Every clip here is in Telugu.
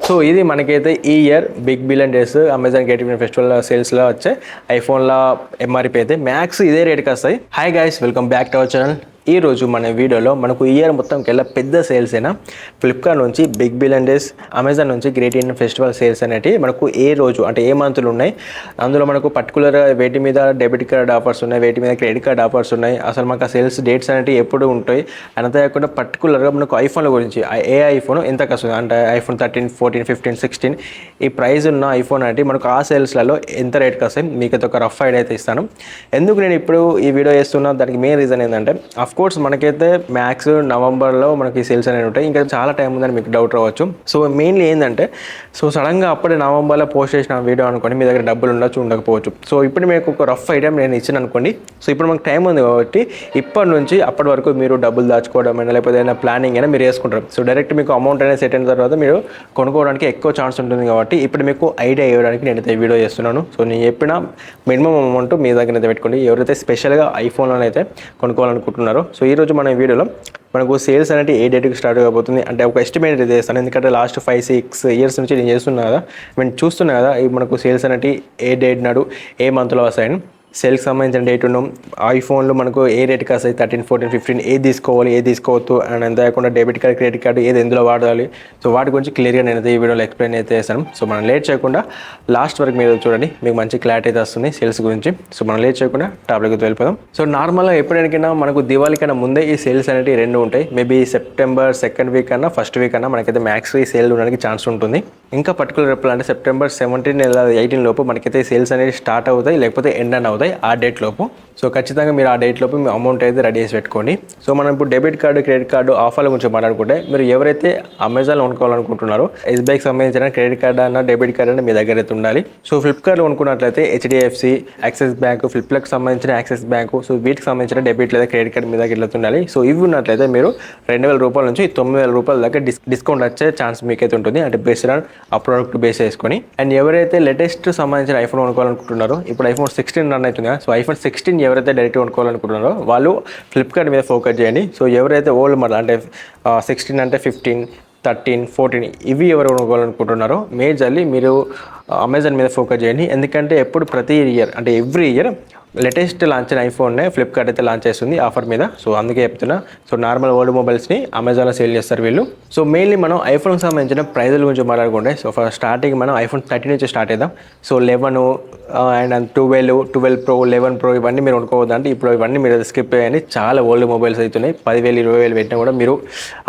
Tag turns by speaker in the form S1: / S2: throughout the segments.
S1: సో ఇది మనకైతే ఈ year big billion days Amazon creative festival సేల్స్లో వచ్చే ఐఫోన్ల ఎంఆర్పీ అయితే మ్యాక్స్ ఇదే రేట్కి వస్తాయి. Hi guys, welcome back to our channel. ఈ రోజు మన వీడియోలో మనకు ఇయర్ మొత్తంకి వెళ్ళా పెద్ద సేల్స్ అయినా ఫ్లిప్కార్ట్ నుంచి బిగ్ బిలియన్ డేస్, అమెజాన్ నుంచి గ్రేట్ ఇండియన్ ఫెస్టివల్ సేల్స్ అనేవి మనకు ఏ రోజు అంటే ఏ మంత్లు ఉన్నాయి, అందులో మనకు పర్టికులర్ వేటి మీద డెబిట్ కార్డ్ ఆఫర్స్ ఉన్నాయి, వేటి మీద క్రెడిట్ కార్డ్ ఆఫర్స్ ఉన్నాయి, అసలు మనకు ఆ సేల్స్ డేట్స్ అనేవి ఎప్పుడు ఉంటాయి, అంతేకాకుండా పర్టికులర్గా మనకు ఐఫోన్ల గురించి ఏ ఐఫోన్ ఎంత వస్తుంది అంటే ఐఫోన్ 13, 14, 15, 16 ఈ ప్రైస్ ఉన్న ఐఫోన్ అంటే మనకు ఆ సేల్స్లలో ఎంత రేట్కి వస్తాయి మీకు అయితే ఒక రఫ్ ఐడియా అయితే ఇస్తాను. ఎందుకు నేను ఇప్పుడు ఈ వీడియో చేస్తున్నా దానికి మెయిన్ రీజన్ ఏంటంటే కోర్స్ మనకైతే మ్యాక్స్ నవంబర్లో మనకి సేల్స్ అనేవి ఉంటాయి, ఇంకా చాలా టైం ఉందని మీకు డౌట్ రావచ్చు. సో మెయిన్లీ ఏంటంటే సడన్గా అప్పుడే నవంబర్లో పోస్ట్ చేసిన వీడియో అనుకోండి, మీ దగ్గర డబ్బులు ఉండొచ్చు ఉండకపోవచ్చు. సో ఇప్పుడు మీకు ఒక రఫ్ ఐడియా నేను ఇచ్చాను అనుకోండి. సో ఇప్పుడు మనకు టైం ఉంది కాబట్టి ఇప్పటి నుంచి అప్పటి వరకు మీరు డబ్బులు దాచుకోవడం అయినా లేకపోతే ఏదైనా ప్లానింగ్ అయినా మీరు వేసుకుంటారు. సో డైరెక్ట్ మీకు అమౌంట్ అనేది సెట్ అయిన తర్వాత మీరు కొనుక్కోవడానికి ఎక్కువ ఛాన్స్ ఉంటుంది కాబట్టి ఇప్పుడు మీకు ఐడియా ఇవ్వడానికి నేనైతే వీడియో చేస్తున్నాను. సో నేను చెప్పిన మినిమం అమౌంట్ మీ దగ్గర అయితే పెట్టుకోండి, ఎవరైతే స్పెషల్గా ఐఫోన్లో అయితే కొనుక్కోవాలనుకుంటున్నారో. సో ఈరోజు మన వీడియోలో మనకు సేల్స్ అనేది ఏ డేట్కి స్టార్ట్ కాబోతుంది అంటే ఒక ఎస్టిమేట్ అయితే చేస్తాను. ఎందుకంటే లాస్ట్ 5-6 ఇయర్స్ నుంచి నేను చేస్తున్నా కదా, నేను చూస్తున్నా కదా మనకు సేల్స్ అనేవి ఏ డేట్ నాడు ఏ మంత్లో వస్తాయని. సేల్కి సంబంధించిన డేట్ ఉన్నాం, ఐఫోన్లో మనకు ఏ రేట్కి వస్తాయి, 13, 14, 15 ఏది తీసుకోవాలి ఏది తీసుకోవద్దు అండ్ అంతేకాకుండా డెబిట్ కార్డ్ క్రెడిట్ కార్డు ఏది ఎందులో వాడాలి. సో వాటి గురించి క్లియర్గా నేనైతే ఈ వీడియోలో ఎక్స్ప్లెయిన్ అయితే చేస్తాను. సో మనం లేట్ చేయకుండా లాస్ట్ వరకు మీరు చూడండి, మీకు మంచి క్లారిటీ అయితే వస్తుంది సేల్స్ గురించి. సో మనం లేట్ చేయకుండా టాపిక్కి వెళ్ళిపోదాం. సో నార్మల్గా ఎప్పుడైనా మనకు దివాళీ కన్నా ముందే ఈ సేల్స్ అనేవి రెండు ఉంటాయి. మేబీ సెప్టెంబర్ 2nd వీక్ అన్నా 1st వీక్ అన్నా మనకైతే మ్యాక్స్ ఈ సేల్ ఉండడానికి ఛాన్స్ ఉంటుంది. ఇంకా పర్టికులర్ చెప్పాలంటే సెప్టెంబర్ 17 లేదా 18 లోపు మనకైతే సేల్స్ అనేవి స్టార్ట్ అవుతాయి, లేకపోతే ఎండ్ అని అవుతాయి ఆ డేట్ లోపు. సో ఖచ్చితంగా మీరు ఆ డేట్ లోపు మీ అమౌంట్ అయితే రెడీ చేసి పెట్టుకోండి. సో మనం ఇప్పుడు డెబిట్ కార్డు క్రెడిట్ కార్డు ఆఫర్ల గురించి మాట్లాడుకుంటే, మీరు ఎవరైతే అమెజాన్లో కొనుక్కోవాలనుకుంటున్నారో ఎస్బీఐకి సంబంధించిన క్రెడిట్ కార్డ్ అన్న డెబిట్ కార్డ్ అన్న మీ దగ్గర అయితే ఉండాలి. సో ఫ్లిప్కార్ట్లో కొనుక్కున్నట్లయితే హెచ్డిఎఫ్సి, యాక్సిస్ బ్యాంక్, ఫ్లిప్కార్ట్కి సంబంధించిన యాక్సిస్ బ్యాంకు, సో వీటికి సంబంధించిన డెబిట్ లేదా క్రెడిట్ కార్డ్ మీ దగ్గర ఉండాలి. సో ఇవి ఉన్నట్లయితే మీరు 2,000 రూపాయల నుంచి 9,000 రూపాయల దాకా డిస్కౌంట్ వచ్చే ఛాన్స్ మీకైతే ఉంటుంది, అంటే బేస్డ్ ఆన్ ఆ ప్రోడక్ట్ బేస్ చేసుకొని. అండ్ ఎవరైతే లేటెస్ట్ సంబంధించిన ఐఫోన్ కొనుక్కోవాలనుకుంటున్నారో, ఇప్పుడు ఐఫోన్ 16 రన్ అవుతుంది కదా, సో ఐఫోన్ 16 ఎవరైతే డైరెక్ట్ కొనుక్కోవాలనుకుంటున్నారో వాళ్ళు ఫ్లిప్కార్ట్ మీద ఫోకస్ చేయండి. సో ఎవరైతే ఓల్డ్ మోడల్ అంటే 16 అంటే 15, 13, 14 ఇవి ఎవరు కొనుక్కోవాలనుకుంటున్నారో మేజర్లీ మీరు అమెజాన్ మీద ఫోకస్ చేయండి. ఎందుకంటే ఎప్పుడు ప్రతి ఇయర్ అంటే ఎవ్రీ ఇయర్ లేటెస్ట్ లాంచ్ అయిన ఐఫోన్నే ఫ్లిప్కార్ట్ అయితే లాంచ్ చేస్తుంది ఆఫర్ మీద. సో అందుకే చెప్తున్నా. సో నార్మల్ ఓల్డ్ మొబైల్స్ని అమెజాన్లో సేల్ చేస్తారు వీళ్ళు. సో మెయిన్లీ మనం ఐఫోన్కి సంబంధించిన ప్రైజుల గురించి మాట్లాడుకుంటే, సో ఫస్ట్ స్టార్టింగ్ మనం ఐఫోన్ 13 నుంచి స్టార్ట్ అవుదాం. సో 11 అండ్ 12 Pro, 11 Pro ఇవన్నీ మీరు కొనుక్కోవద్దు. అంటే ఇప్పుడు ఇవన్నీ మీరు స్కిప్ చేయండి, చాలా ఓల్డ్ మొబైల్స్ అవుతున్నాయి. 10,000, 20,000 పెట్టినా కూడా మీరు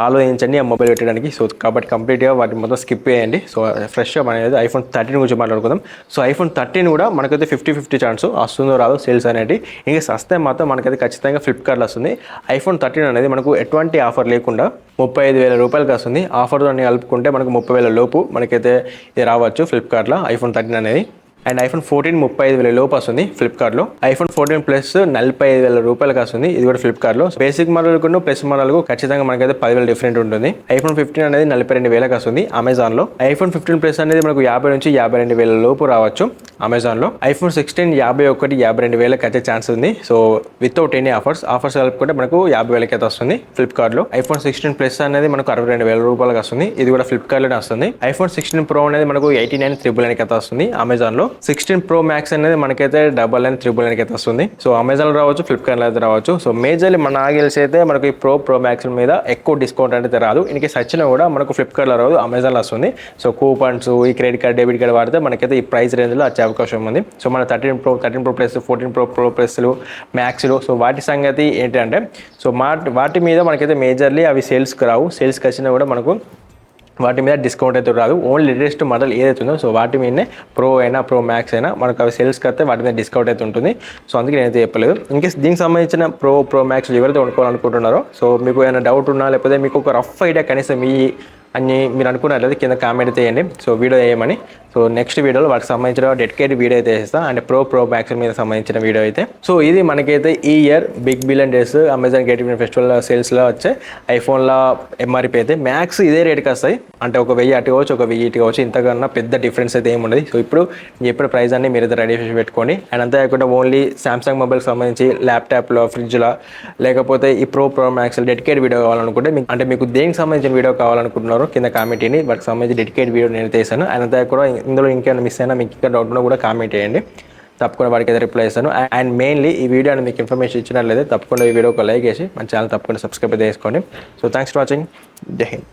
S1: ఆలోచించండి ఆ మొబైల్ పెట్టడానికి. సో కాబట్టి కంప్లీట్గా వాటిని మొత్తం స్కిప్ చేయండి. సో ఫ్రెష్గా అనేది ఐఫోన్ 13 గురించి మాట్లాడుకుందాం. సో ఐఫోన్ 13 కూడా మనకైతే 50-50 ఛాన్స్ వస్తుందో రాదో సేల్స్ అనేది. ఇంకా సస్తే మాత్రం మనకైతే ఖచ్చితంగా ఫ్లిప్కార్ట్లో వస్తుంది. ఐఫోన్ 13 అనేది మనకు ఎటువంటి ఆఫర్ లేకుండా 35,000 రూపాయలకి వస్తుంది. ఆఫర్తో అన్ని కలుపుకుంటే మనకు 30,000 లోపు మనకైతే ఇది రావచ్చు ఫ్లిప్కార్ట్లో ఐఫోన్ 13 అనేది. అండ్ ఐఫోన్ 14 35,000 లోపు వస్తుంది ఫ్లిప్కార్ట్లో. ఐఫోన్ 14 ప్లస్ 45,000 రూపాయలకి వస్తుంది, ఇది కూడా ఫ్లిప్కార్ట్లో. బేసిక్ మోడల్కు ప్లస్ మోడల్కు ఖచ్చితంగా మనకైతే 10,000 డిఫరెంట్ ఉంటుంది. ఐఫోన్ 15 అనేది 42,000కి వస్తుంది అమెజాన్లో. ఐఫోన్ 15 ప్లస్ అనేది మనకు 50 నుంచి 52,000 లోపు రావచ్చు అమెజాన్లో. ఐఫోన్ 16 51, 52,000కి వచ్చే ఛాన్స్ ఉంది. సో వితౌట్ ఎనీ ఆఫర్స్ కలుపుకుంటే మనకు 50,000కి అయితే వస్తుంది ఫ్లిప్కార్ట్లో. ఐఫోన్ 16 ప్లస్ అనేది మనకు 62,000 రూపాయలకి వస్తుంది, ఇది కూడా ఫ్లిప్కార్ట్లోనే వస్తుంది. ఐఫోన్ 16 Pro అనేది మనకు 89,999కి అయితే వస్తుంది అమెజాన్లో. 16 Pro Max అనేది మనకైతే 99,999కి అయితే వస్తుంది. సో అమెజాన్లో రావచ్చు, ఫ్లిప్కార్ట్లో అయితే రావచ్చు. సో మేజర్లీ మన ఆగిల్స్ అయితే మనకు ఈ Pro Max మీద ఎక్కువ డిస్కౌంట్ అనేది రాదు. ఇన్కేస్ వచ్చినా కూడా మనకు ఫ్లిప్కార్ట్లో రాదు, అమెజాన్లో వస్తుంది. సో కూపన్స్, ఈ క్రెడిట్ కార్డ్ డెబిట్ కార్డ్ వాడితే మనకైతే ఈ ప్రైస్ రేంజ్లో వచ్చే అవకాశం ఉంది. సో మన 13 Pro Plus, 14 Pro Plusలు, మ్యాక్స్లు, సో వాటి సంగతి ఏంటంటే సో వాటి మీద మనకైతే మేజర్లీ అవి సేల్స్కి రావు. సేల్స్కి వచ్చినా కూడా మనకు వాటి మీద డిస్కౌంట్ అయితే రాదు. ఓన్లీ లేటెస్ట్ మోడల్ ఏదైతే ఉందో సో వాటి మీదనే ప్రో అయినా Pro Max అయినా మనకు అవి సేల్స్కి వస్తే వాటి మీద డిస్కౌంట్ అయితే ఉంటుంది. సో అందుకే నేనైతే చెప్పలేదు. ఇన్కేస్ దీనికి సంబంధించిన Pro Max ఎవరైతే కొనుక్కోవాలనుకుంటున్నారో సో మీకు ఏమైనా డౌట్ ఉన్నా లేకపోతే మీకు ఒక రఫ్ ఐడియా కనీసం అన్ని మీరు అనుకున్నట్లయితే కింద కామెంట్ చేయండి. సో వీడియో చేయమని సో నెక్స్ట్ వీడియోలో వాటికి సంబంధించిన డెడికేటెడ్ వీడియో అయితే చేస్తాను, అంటే ప్రో మ్యాక్స్ మీద సంబంధించిన వీడియో అయితే. సో ఇది మనకైతే ఈ year big billion days Amazon గేటివ్ ఫెస్టివల్ సేల్స్లో వచ్చే ఐఫోన్ల ఎంఆర్పి అయితే మ్యాక్స్ ఇదే రేట్కి వస్తాయి. అంటే ఒక 1000 అటు కావచ్చు, ఒక 1000 ఇటు కావచ్చు, ఇంతకన్నా పెద్ద డిఫరెన్స్ అయితే ఏమి ఉండదు. సో ఇప్పుడు చెప్పిన ప్రైస్ అన్ని మీరు అయితే రెడీ చేసి పెట్టుకోండి. అండ్ అంతేకాకుండా ఓన్లీ సామ్సంగ్ మొబైల్కి సంబంధించి ల్యాప్టాప్లో, ఫ్రిడ్జ్లో, లేకపోతే ఈ ప్రో మ్యాక్స్ డెడికేటెడ్ వీడియో కావాలనుకుంటే మీకు దేనికి సంబంధించిన వీడియో కావాలనుకుంటున్నారో కింద కామెంట్ చేయండి. వాటికి సంబంధించి డెడికేటెడ్ వీడియో నేను చేశాను. అండ్ అంతేకాకుండా ఇందులో ఇంకేమైనా మిస్ అయినా మీకు ఇంకా డౌట్ ఉన్నా కూడా కామెంట్ చేయండి, తప్పకుండా వాడికి అయితే రిప్లై ఇస్తాను. అండ్ మెయిన్లీ ఈ వీడియో మీకు ఇన్ఫర్మేషన్ ఇచ్చినట్లయితే తప్పకుండా ఈ వీడియో ఒక లైక్ చేసి మన ఛానల్ తప్పకుండా సబ్స్క్రైబ్ అయితే చేసుకోండి. So thanks for watching. జై హింద్.